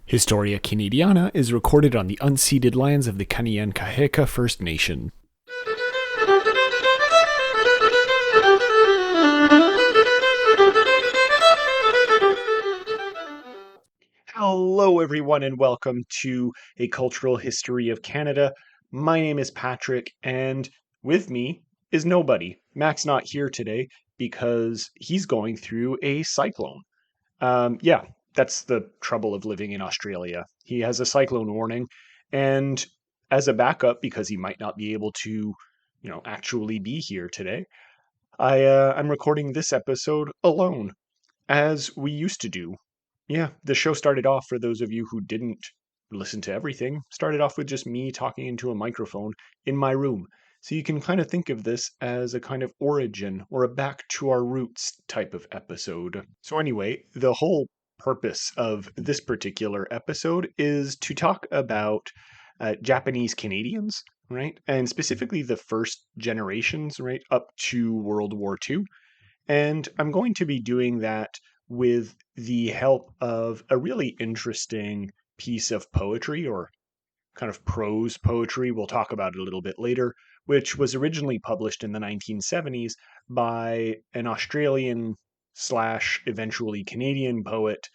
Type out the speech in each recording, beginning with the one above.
Historia Canadiana is recorded on the unceded lands of the Kanien'kehá:ka First Nation. Hello, everyone, and welcome to A Cultural History of Canada. My name is Patrick, and with me is nobody. Mac's not here today because he's going through a cyclone. Yeah, that's the trouble of living in Australia. He has a cyclone warning, and as a backup, because he might not be able to, actually be here today, I'm recording this episode alone, as we used to do. Yeah, the show started off, for those of you who didn't listen to everything, started off with just me talking into a microphone in my room. So you can kind of think of this as a kind of origin or a back to our roots type of episode. So, anyway, the whole purpose of this particular episode is to talk about Japanese Canadians, right? And specifically the first generations, right, up to World War II. And I'm going to be doing that with the help of a really interesting piece of poetry, or kind of prose poetry. We'll talk about it a little bit later, which was originally published in the 1970s by an Australian slash eventually Canadian poet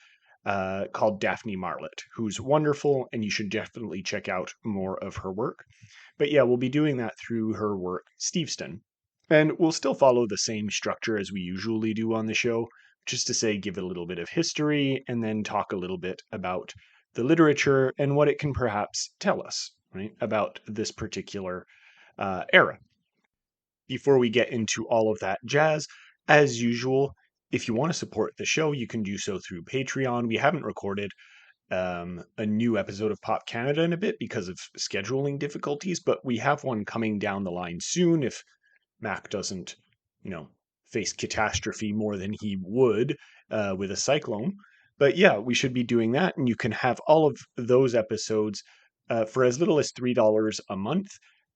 called Daphne Marlett, who's wonderful, and you should definitely check out more of her work. But yeah, we'll be doing that through her work, Steveston. And we'll still follow the same structure as we usually do on the show, which is to say, give it a little bit of history and then talk a little bit about the literature and what it can perhaps tell us, right, about this particular era. Before we get into all of that jazz, as usual, if you want to support the show, you can do so through Patreon. We haven't recorded a new episode of Pop Canada in a bit because of scheduling difficulties, but we have one coming down the line soon if Mac doesn't, face catastrophe more than he would with a cyclone. But yeah, we should be doing that, and you can have all of those episodes for as little as $3 a month.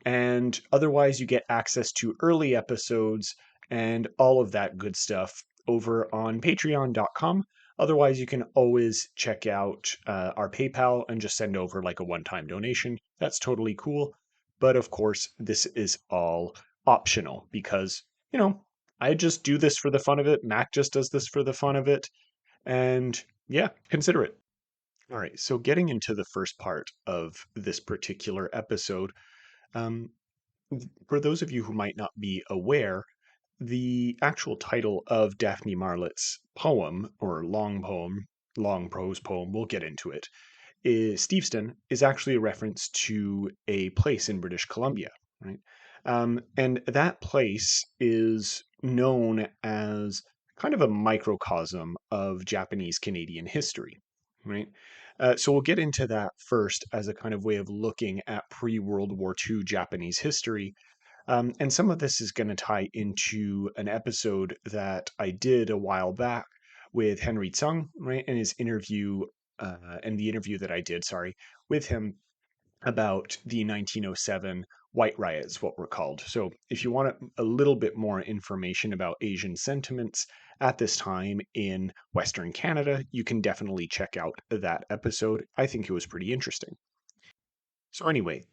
And otherwise, you get access to early episodes and all of that good stuff over on patreon.com. Otherwise, you can always check out our PayPal and just send over like a one-time donation. That's totally cool. But of course, this is all optional because, I just do this for the fun of it. Mac just does this for the fun of it. And yeah, consider it. All right, so getting into the first part of this particular episode, um, for those of you who might not be aware, the actual title of Daphne Marlett's poem, or long prose poem, we'll get into it, is Steveston, is actually a reference to a place in British Columbia, right? And that place is known as kind of a microcosm of Japanese Canadian history, right? So we'll get into that first as a kind of way of looking at pre-World War II Japanese history. And some of this is going to tie into an episode that I did a while back with Henry Tsung, right? And his interview, and the interview that I did, sorry, with him about the 1907 White Riots, what were called. So if you want a little bit more information about Asian sentiments at this time in Western Canada, you can definitely check out that episode. I think it was pretty interesting. So anyway,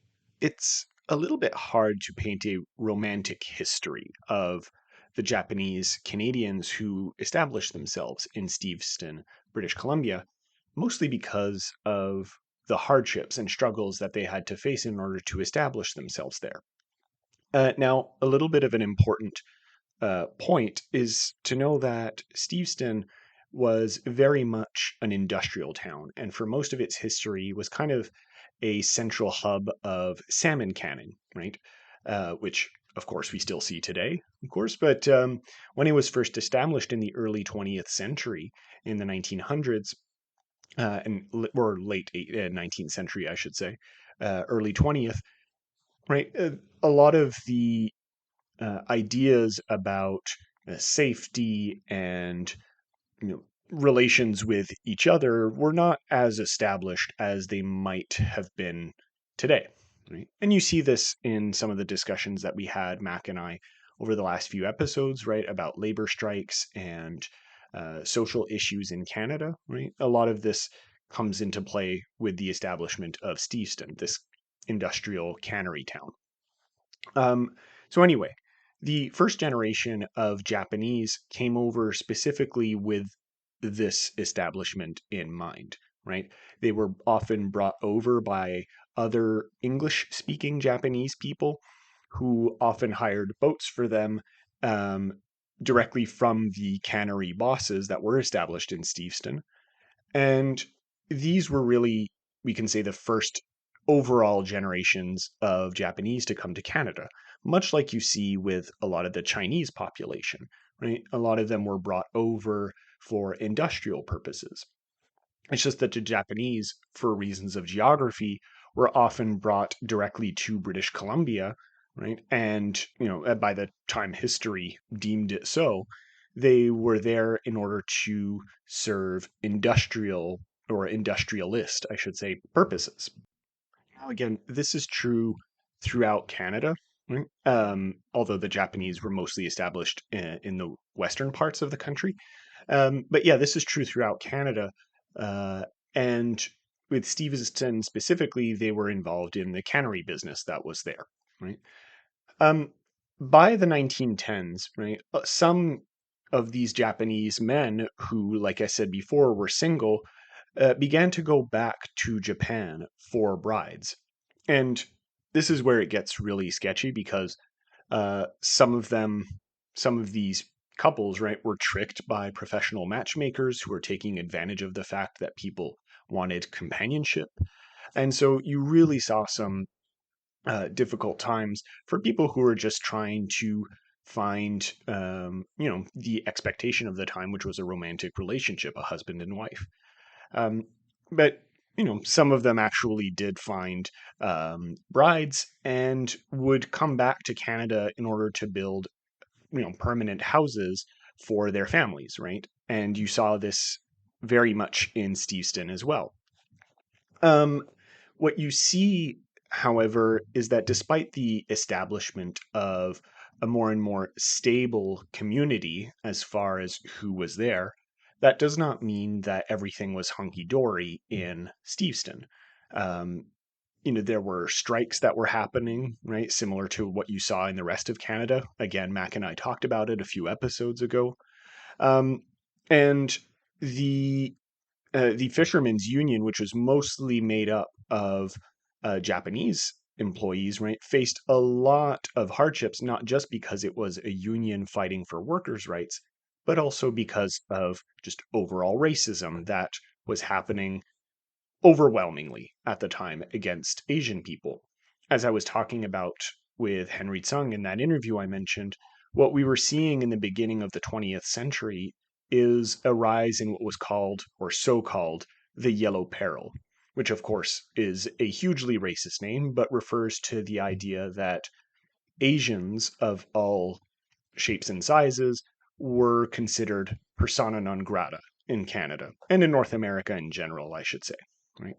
it's a little bit hard to paint a romantic history of the Japanese Canadians who established themselves in Steveston, British Columbia, mostly because of the hardships and struggles that they had to face in order to establish themselves there. Now, a little bit of an important point is to know that Steveston was very much an industrial town, and for most of its history was kind of a central hub of salmon canning, right? Which, of course, we still see today, of course. But when it was first established in the early 20th century, in the 1900s, or late 19th century, I should say, early 20th, right? A lot of the ideas about safety and relations with each other were not as established as they might have been today. Right? And you see this in some of the discussions that we had, Mac and I, over the last few episodes, right, about labor strikes and social issues in Canada. Right, a lot of this comes into play with the establishment of Steveston, this industrial cannery town. Um, so anyway, the first generation of Japanese came over specifically with this establishment in mind, right? They were often brought over by other English-speaking Japanese people who often hired boats for them um, directly from the cannery bosses that were established in Steveston. And these were really, we can say, the first overall generations of Japanese to come to Canada, much like you see with a lot of the Chinese population, right? A lot of them were brought over for industrial purposes. It's just that the Japanese, for reasons of geography, were often brought directly to British Columbia, right? And, by the time history deemed it so, they were there in order to serve industrial or industrialist, I should say, purposes. Now, again, this is true throughout Canada, right? Although the Japanese were mostly established in the western parts of the country. But yeah, this is true throughout Canada. Uh, and with Steveston specifically, they were involved in the cannery business that was there, right? Um, by the 1910s, right, some of these Japanese men who, like I said before, were single, began to go back to Japan for brides. And this is where it gets really sketchy because some of these couples, right, were tricked by professional matchmakers who were taking advantage of the fact that people wanted companionship. And so you really saw some difficult times for people who were just trying to find, the expectation of the time, which was a romantic relationship, a husband and wife. Um, but some of them actually did find brides and would come back to Canada in order to build, permanent houses for their families, right? And you saw this very much in Steveston as well. Um, what you see, however, is that despite the establishment of a more and more stable community as far as who was there, that does not mean that everything was hunky dory in Steveston. Um, there were strikes that were happening, right? Similar to what you saw in the rest of Canada. Again, Mac and I talked about it a few episodes ago. Um, and the Fishermen's Union, which was mostly made up of Japanese employees, right, faced a lot of hardships, not just because it was a union fighting for workers' rights, but also because of just overall racism that was happening overwhelmingly at the time against Asian people. As I was talking about with Henry Tsung in that interview I mentioned, what we were seeing in the beginning of the 20th century is a rise in what was called, or so called, the Yellow Peril, which of course is a hugely racist name, but refers to the idea that Asians of all shapes and sizes were considered persona non grata in Canada and in North America in general, I should say. Right.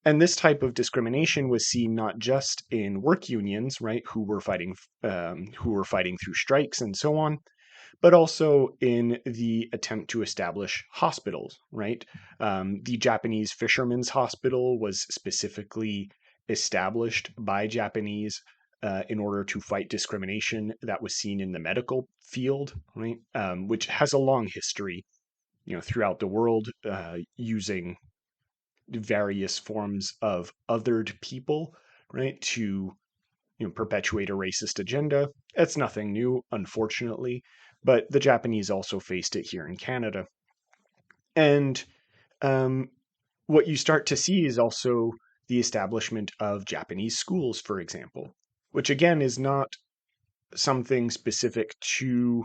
And this type of discrimination was seen not just in work unions, right, who were fighting through strikes and so on, but also in the attempt to establish hospitals, right? The Japanese Fishermen's Hospital was specifically established by Japanese in order to fight discrimination that was seen in the medical field, right? Which has a long history, throughout the world, using various forms of othered people, right, to perpetuate a racist agenda. It's nothing new, unfortunately, but the Japanese also faced it here in Canada. And um, what you start to see is also the establishment of Japanese schools, for example, which again is not something specific to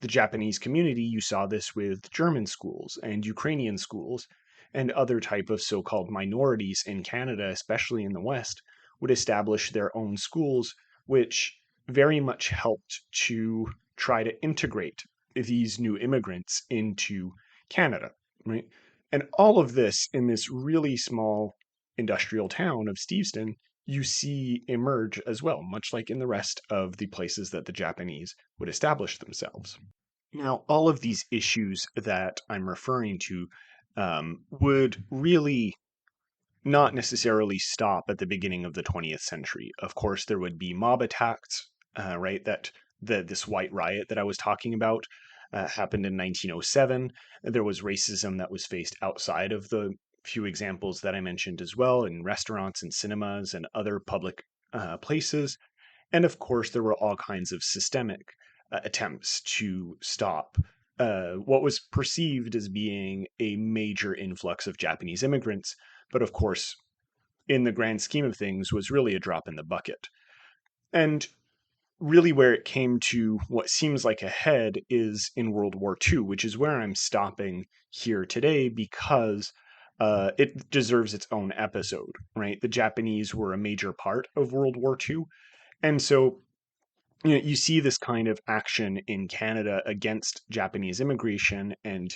the Japanese community. You saw this with German schools and Ukrainian schools and other type of so-called minorities in Canada, especially in the West, would establish their own schools, which very much helped to try to integrate these new immigrants into Canada, right? And all of this in this really small industrial town of Steveston you see emerge as well, much like in the rest of the places that the Japanese would establish themselves. Now, all of these issues that I'm referring to would really not necessarily stop at the beginning of the 20th century. Of course, there would be mob attacks, right? This white riot that I was talking about happened in 1907. There was racism that was faced outside of the few examples that I mentioned as well, in restaurants and cinemas and other public places. And of course, there were all kinds of systemic attempts to stop what was perceived as being a major influx of Japanese immigrants, but of course, in the grand scheme of things, was really a drop in the bucket. And really, where it came to what seems like a head is in World War II, which is where I'm stopping here today because it deserves its own episode, right? The Japanese were a major part of World War II. And so you see this kind of action in Canada against Japanese immigration and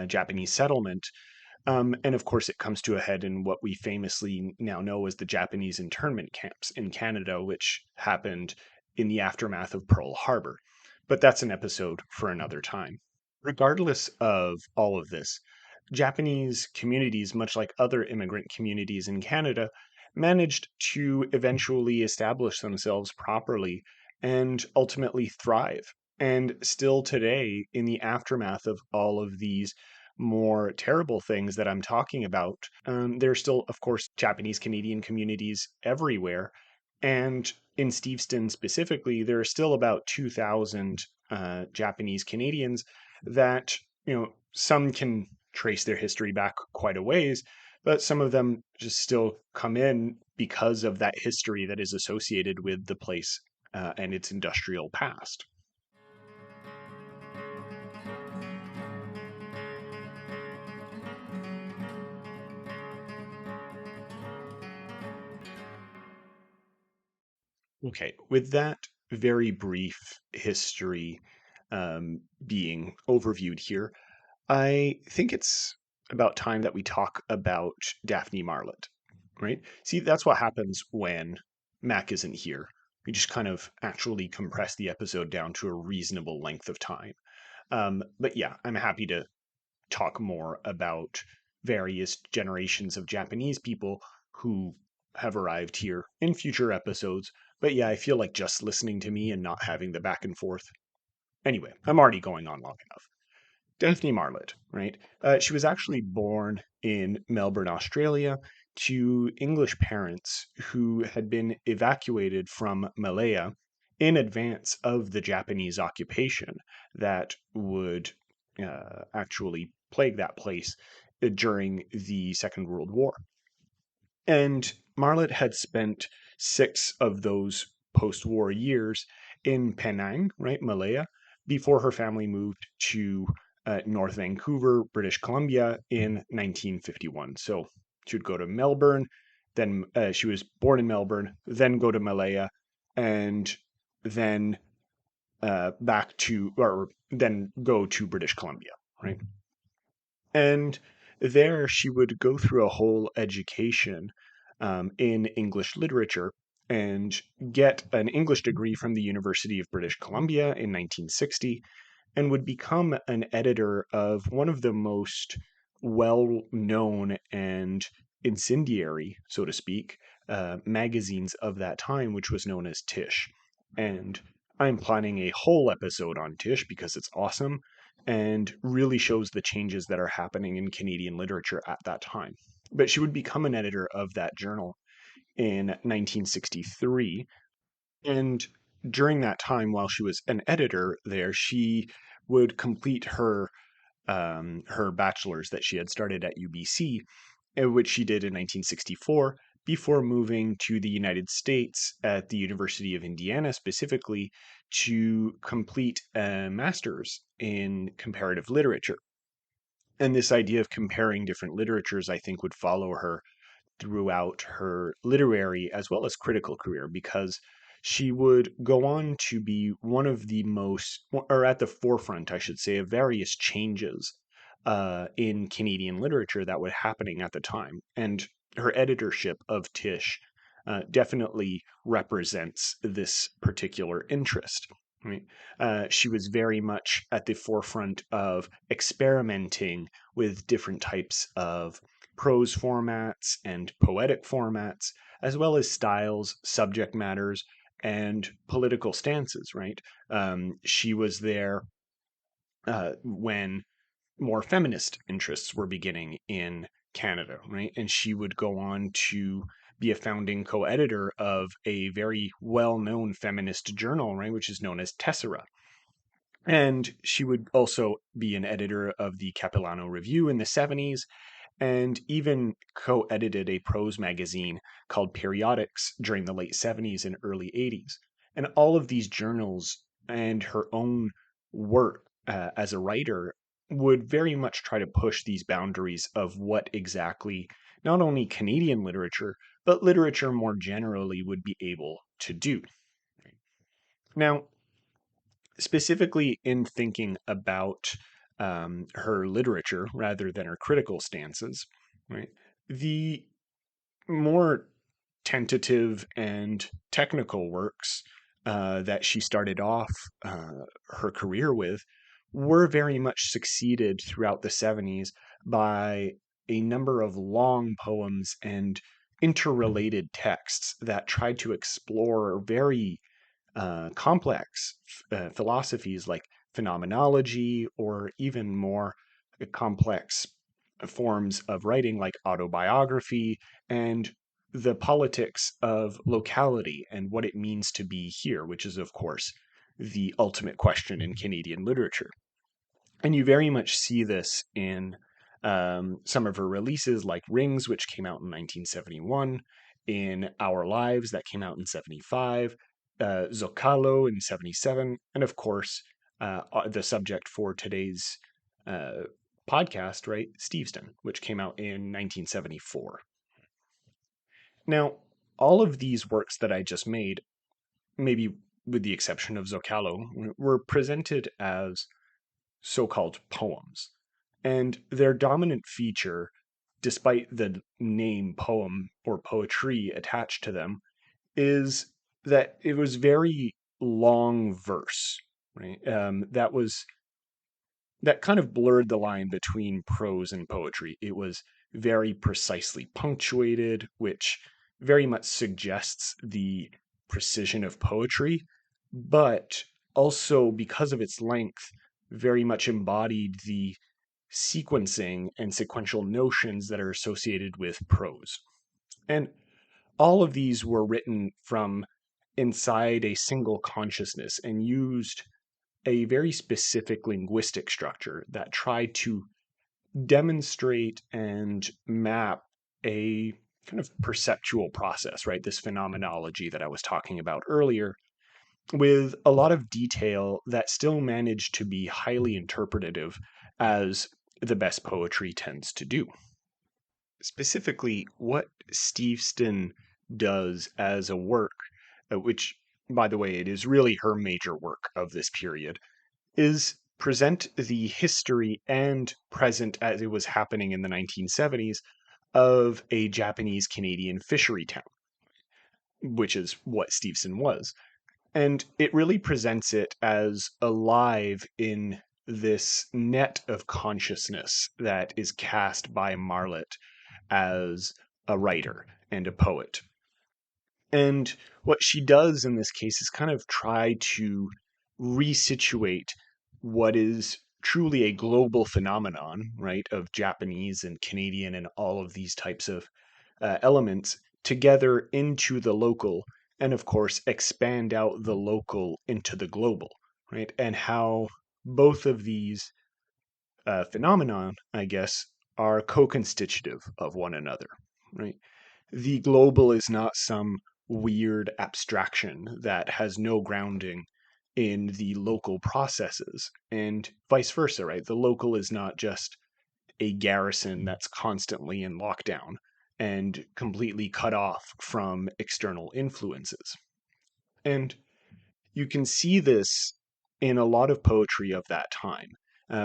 Japanese settlement. And of course, it comes to a head in what we famously now know as the Japanese internment camps in Canada, which happened in the aftermath of Pearl Harbor. But that's an episode for another time. Regardless of all of this, Japanese communities, much like other immigrant communities in Canada, managed to eventually establish themselves properly and ultimately thrive. And still today, in the aftermath of all of these more terrible things that I'm talking about, there are still, of course, Japanese Canadian communities everywhere. And in Steveston specifically, there are still about 2,000 Japanese Canadians that, some can trace their history back quite a ways, but some of them just still come in because of that history that is associated with the place and its industrial past. Okay, with that very brief history being overviewed here, I think it's about time that we talk about Daphne Marlett, right? See, that's what happens when Mac isn't here. We just kind of actually compress the episode down to a reasonable length of time. But yeah, I'm happy to talk more about various generations of Japanese people who have arrived here in future episodes. But yeah, I feel like just listening to me and not having the back and forth. Anyway, I'm already going on long enough. Daphne Marlett, right? She was actually born in Melbourne, Australia, to English parents who had been evacuated from Malaya in advance of the Japanese occupation that would actually plague that place during the Second World War. And Marlett had spent 6 of those post war years in Penang, right, Malaya, before her family moved to North Vancouver, British Columbia in 1951. So she would go to Melbourne, then she was born in Melbourne, then go to Malaya, and then back to, or then go to British Columbia, right? And there she would go through a whole education in English literature and get an English degree from the University of British Columbia in 1960 and would become an editor of one of the most well known and incendiary, so to speak, magazines of that time, which was known as Tish. And I'm planning a whole episode on Tish because it's awesome and really shows the changes that are happening in Canadian literature at that time. But she would become an editor of that journal in 1963. And during that time, while she was an editor there, she would complete her bachelor's that she had started at UBC, which she did in 1964, before moving to the United States at the University of Indiana specifically to complete a master's in comparative literature. And this idea of comparing different literatures, I think, would follow her throughout her literary as well as critical career because she would go on to be one of the most, or at the forefront, I should say, of various changes in Canadian literature that were happening at the time. And her editorship of Tish definitely represents this particular interest. right? She was very much at the forefront of experimenting with different types of prose formats and poetic formats, as well as styles, subject matters, and political stances, right? She was there when more feminist interests were beginning in Canada, right? And she would go on to be a founding co-editor of a very well-known feminist journal, right, which is known as Tessera. And she would also be an editor of the Capilano Review in the 70s, and even co-edited a prose magazine called Periodics during the late 70s and early 80s. And all of these journals and her own work as a writer would very much try to push these boundaries of what exactly not only Canadian literature, but literature more generally would be able to do. Now, specifically in thinking about her literature rather than her critical stances, right? The more tentative and technical works that she started off her career with were very much succeeded throughout the 70s by a number of long poems and interrelated texts that tried to explore very complex philosophies like phenomenology or even more complex forms of writing like autobiography and the politics of locality and what it means to be here, which is, of course, the ultimate question in Canadian literature. And you very much see this in some of her releases, like Rings, which came out in 1971, in Our Lives, that came out in 75, Zocalo in 77, and of course, the subject for today's uh, podcast, right, Steveston, which came out in 1974. Now, all of these works that I just made, maybe with the exception of Zocalo, were presented as so-called poems. And their dominant feature, despite the name poem or poetry attached to them, is that it was very long verse, right? That kind of blurred the line between prose and poetry. It was very precisely punctuated, which very much suggests the precision of poetry, but also because of its length, very much embodied the sequencing and sequential notions that are associated with prose. And all of these were written from inside a single consciousness and used a very specific linguistic structure that tried to demonstrate and map a kind of perceptual process, right? This phenomenology that I was talking about earlier, with a lot of detail that still managed to be highly interpretative, as the best poetry tends to do. Specifically, what Steveston does as a work, which, by the way, it is really her major work of this period, is present the history and present as it was happening in the 1970s of a Japanese Canadian fishery town, which is what Steveston was. And it really presents it as alive in this net of consciousness that is cast by Marlett as a writer and a poet. And what she does in this case is kind of try to resituate what is truly a global phenomenon, right, of Japanese and Canadian and all of these types of elements together into the local, and of course, expand out the local into the global, right? And how both of these phenomenon, I guess, are co-constitutive of one another, right? The global is not some weird abstraction that has no grounding in the local processes, and vice versa, right? The local is not just a garrison that's constantly in lockdown and completely cut off from external influences. And you can see this in a lot of poetry of that time,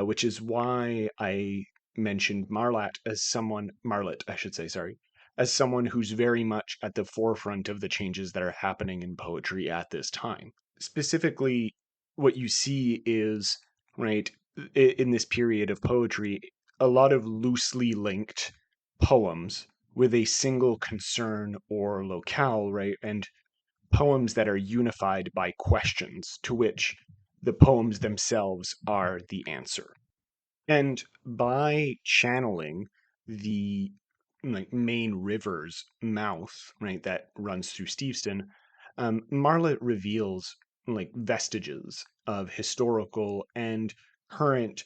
which is why I mentioned Marlett, I should say, sorry, as someone who's very much at the forefront of the changes that are happening in poetry at this time. Specifically, what you see is, right, in this period of poetry, a lot of loosely linked poems with a single concern or locale, right? And poems that are unified by questions to which the poems themselves are the answer. And by channeling the main river's mouth, right, that runs through Steveston, Marlet reveals vestiges of historical and current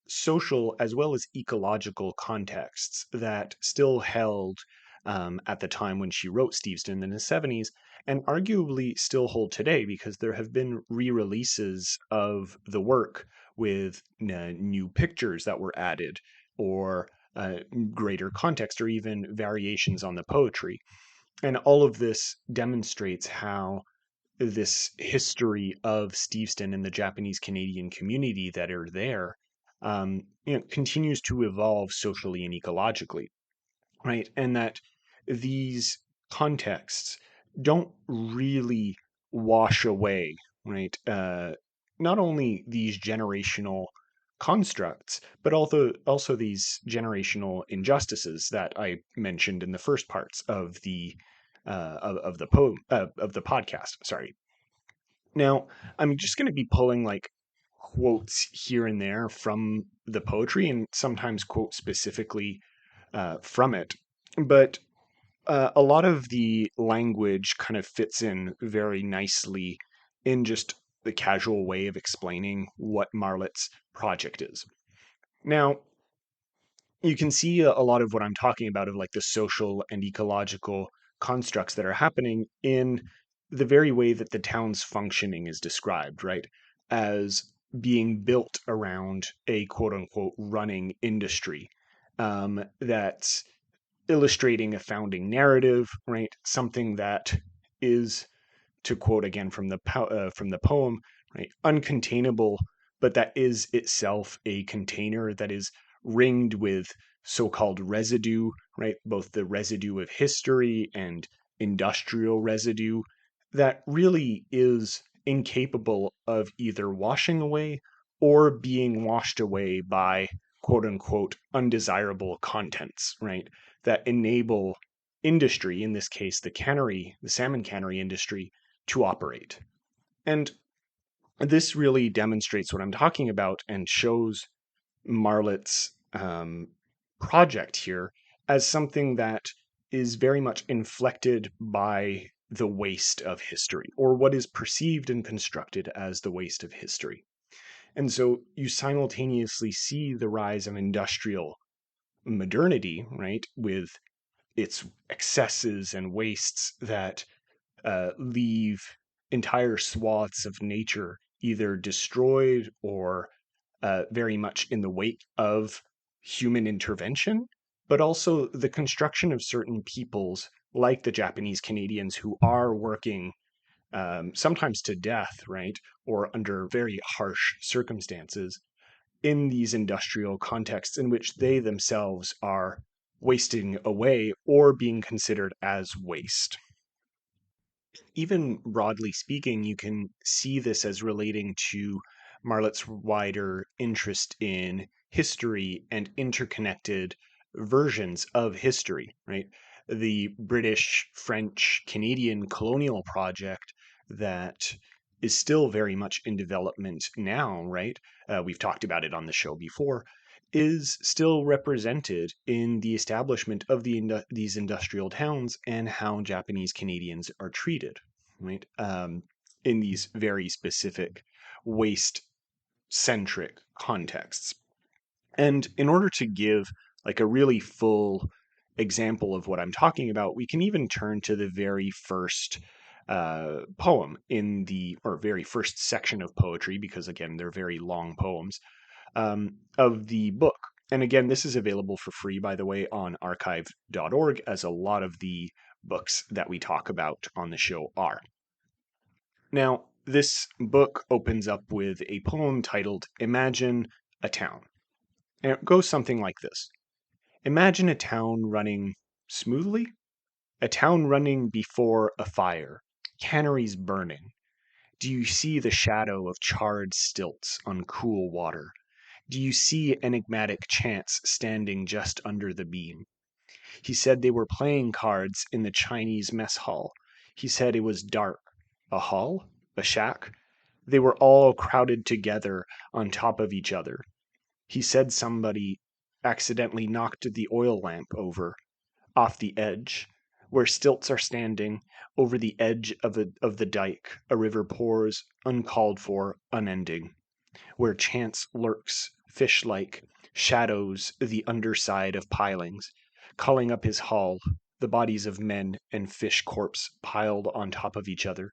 social as well as ecological contexts that still held at the time when she wrote Steveston in the 70s, and arguably still hold today because there have been re-releases of the work with new pictures that were added or uh, greater context or even variations on the poetry. And all of this demonstrates how this history of Steveston and the Japanese Canadian community that are there, continues to evolve socially and ecologically, right? And that these contexts don't really wash away, right? Not only these generational constructs, but also these generational injustices that I mentioned in the first parts of the poem of the podcast. Sorry. Now, I'm just going to be pulling quotes here and there from the poetry, and sometimes quote specifically from it. But a lot of the language kind of fits in very nicely in just the casual way of explaining what Marlet's project is. Now, you can see a lot of what I'm talking about of the social and ecological constructs that are happening in the very way that the town's functioning is described, right? As being built around a quote unquote running industry, that's illustrating a founding narrative, right? Something that is, to quote again from the poem, right, uncontainable, but that is itself a container that is ringed with so-called residue, right? Both the residue of history and industrial residue that really is incapable of either washing away or being washed away by quote unquote undesirable contents, right? That enable industry, in this case the salmon cannery industry, to operate. And this really demonstrates what I'm talking about and shows Marlet's project here as something that is very much inflected by the waste of history, or what is perceived and constructed as the waste of history. And so you simultaneously see the rise of industrial modernity, right, with its excesses and wastes that leave entire swaths of nature either destroyed or very much in the wake of human intervention, but also the construction of certain peoples like the Japanese Canadians who are working sometimes to death, right, or under very harsh circumstances in these industrial contexts in which they themselves are wasting away or being considered as waste. Even broadly speaking, you can see this as relating to Marlet's wider interest in history and interconnected versions of history, right? The British, French, Canadian colonial project that is still very much in development now, right? We've talked about it on the show before, is still represented in the establishment of these industrial towns and how Japanese Canadians are treated, right? In these very specific waste centric contexts. And in order to give a really full example of what I'm talking about, we can even turn to the very first poem or very first section of poetry, because again, they're very long poems, of the book. And again, this is available for free, by the way, on archive.org, as a lot of the books that we talk about on the show are. Now, this book opens up with a poem titled Imagine a Town. And it goes something like this. Imagine a town running smoothly, a town running before a fire, canneries burning, Do you see the shadow of charred stilts on cool water? Do you see enigmatic chance standing just under the beam? He said they were playing cards in the Chinese mess hall. He said it was dark. A hall? A shack? They were all crowded together on top of each other. He said somebody accidentally knocked the oil lamp over, off the edge, where stilts are standing, over the edge of the dike. A river pours, uncalled for, unending, where chance lurks, fish-like, shadows the underside of pilings, calling up his hull, the bodies of men and fish corpse piled on top of each other.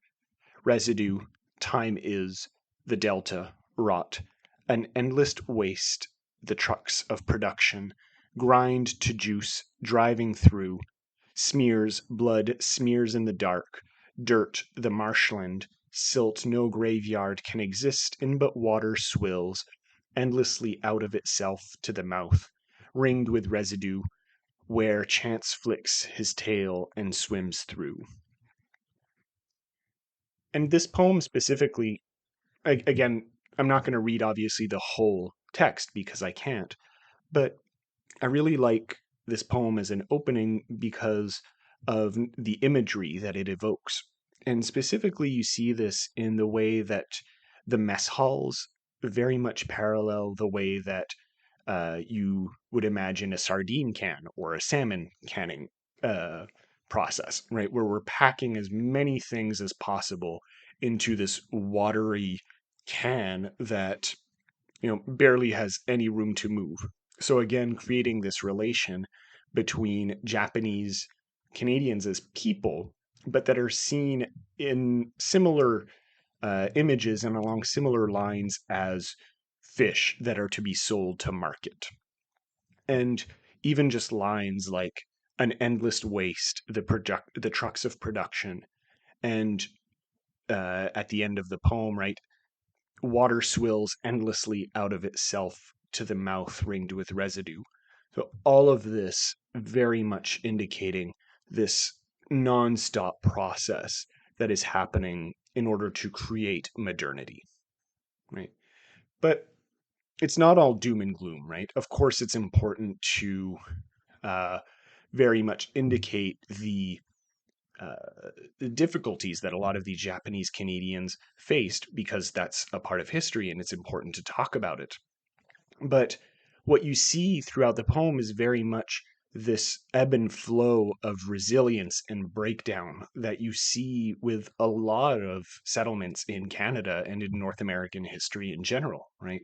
Residue, time is, the delta, rot, an endless waste, the trucks of production, grind to juice, driving through, smears, blood, smears in the dark, dirt, the marshland, silt no graveyard can exist in but water swills, endlessly out of itself to the mouth, ringed with residue, where chance flicks his tail and swims through. And this poem specifically, again, I'm not going to read obviously the whole text because I can't, but I really like this poem as an opening because of the imagery that it evokes. And specifically, you see this in the way that the mess halls very much parallel the way that you would imagine a sardine can or a salmon canning uh, process, right? Where we're packing as many things as possible into this watery can that barely has any room to move. So again, creating this relation between Japanese Canadians as people, but that are seen in similar images and along similar lines as fish that are to be sold to market. And even just lines like an endless waste, the trucks of production, and at the end of the poem, right, water swills endlessly out of itself to the mouth ringed with residue. So all of this very much indicating this nonstop process that is happening in order to create modernity, right? But it's not all doom and gloom, right? Of course, it's important to uh, very much indicate the difficulties that a lot of these Japanese Canadians faced because that's a part of history and it's important to talk about it. But what you see throughout the poem is very much this ebb and flow of resilience and breakdown that you see with a lot of settlements in Canada and in North American history in general, right?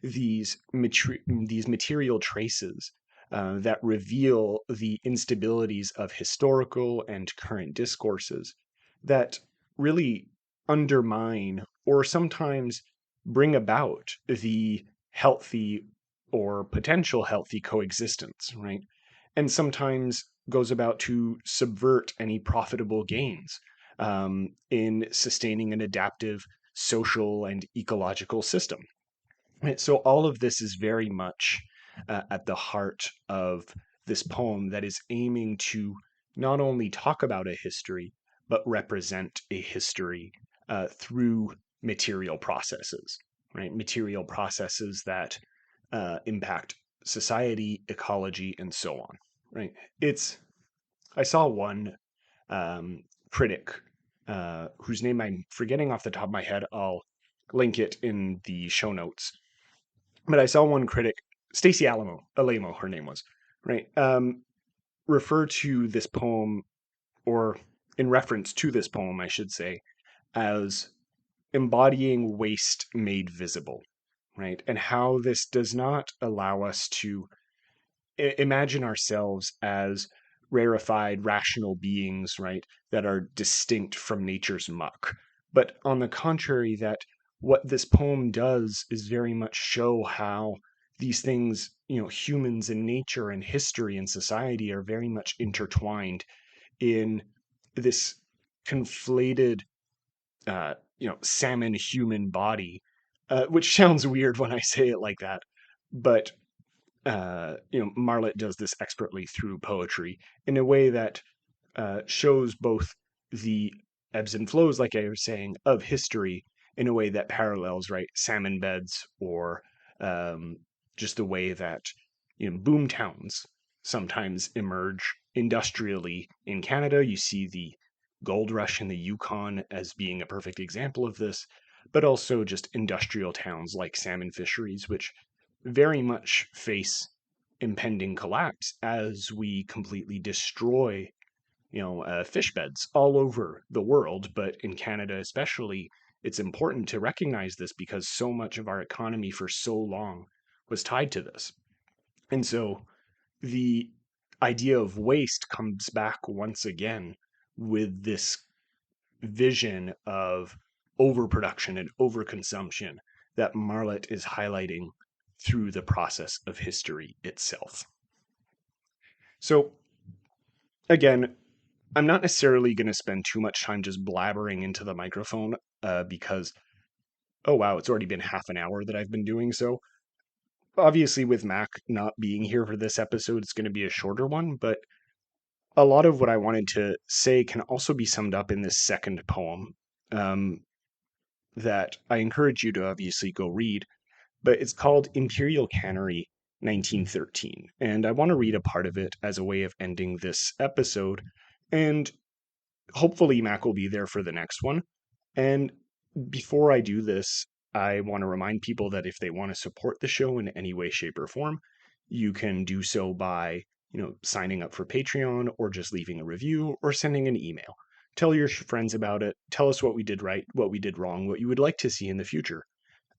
These material traces that reveal the instabilities of historical and current discourses that really undermine or sometimes bring about the healthy or potential healthy coexistence, right? And sometimes goes about to subvert any profitable gains in sustaining an adaptive social and ecological system. Right, so all of this is very much at the heart of this poem that is aiming to not only talk about a history, but represent a history through material processes, right? Material processes that impact society, ecology, and so on, right? I saw one um, critic whose name I'm forgetting off the top of my head. I'll link it in the show notes, but I saw one critic, Stacey Alamo, her name was, right, refer to this poem, or in reference to this poem, I should say, as embodying waste made visible, right? And how this does not allow us to imagine ourselves as rarefied, rational beings, right, that are distinct from nature's muck. But on the contrary, that what this poem does is very much show how these things, humans and nature and history and society are very much intertwined in this conflated, salmon human body, which sounds weird when I say it like that. But Marlett does this expertly through poetry in a way that shows both the ebbs and flows, like I was saying, of history in a way that parallels, right, salmon beds or um, just the way that boom towns sometimes emerge industrially in Canada. You see the gold rush in the Yukon as being a perfect example of this, but also just industrial towns like salmon fisheries, which very much face impending collapse as we completely destroy fish beds all over the world, but in Canada especially, it's important to recognize this because so much of our economy for so long was tied to this. And so the idea of waste comes back once again with this vision of overproduction and overconsumption that Marlett is highlighting through the process of history itself. So, again, I'm not necessarily going to spend too much time just blabbering into the microphone because, oh wow, it's already been half an hour that I've been doing so. Obviously, with Mac not being here for this episode, it's going to be a shorter one, but a lot of what I wanted to say can also be summed up in this second poem um, that I encourage you to obviously go read, but it's called Imperial Cannery 1913. And I want to read a part of it as a way of ending this episode. And hopefully Mac will be there for the next one. And before I do this, I want to remind people that if they want to support the show in any way, shape, or form, you can do so by, signing up for Patreon or just leaving a review or sending an email. Tell your friends about it. Tell us what we did right, what we did wrong, what you would like to see in the future,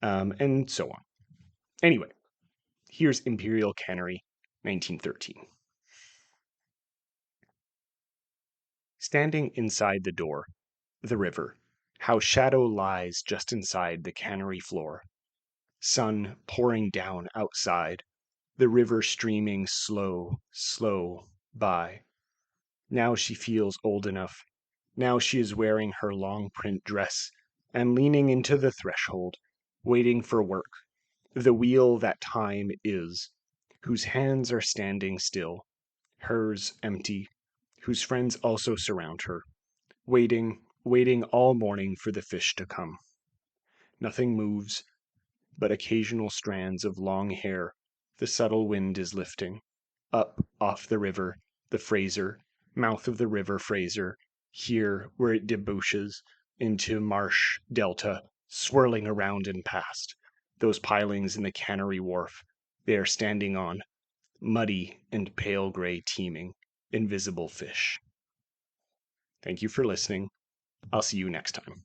and so on. Anyway, here's Imperial Cannery, 1913. Standing inside the door, the river, how shadow lies just inside the cannery floor. Sun pouring down outside, the river streaming slow, slow by. Now she feels old enough. Now she is wearing her long print dress and leaning into the threshold, waiting for work, the wheel that time is, whose hands are standing still, hers empty, whose friends also surround her, waiting, waiting all morning for the fish to come. Nothing moves, but occasional strands of long hair the subtle wind is lifting. Up off the river, the Fraser, mouth of the river Fraser, here where it debouches into marsh delta, swirling around and past. Those pilings in the cannery wharf they are standing on, muddy and pale gray teeming, invisible fish. Thank you for listening. I'll see you next time.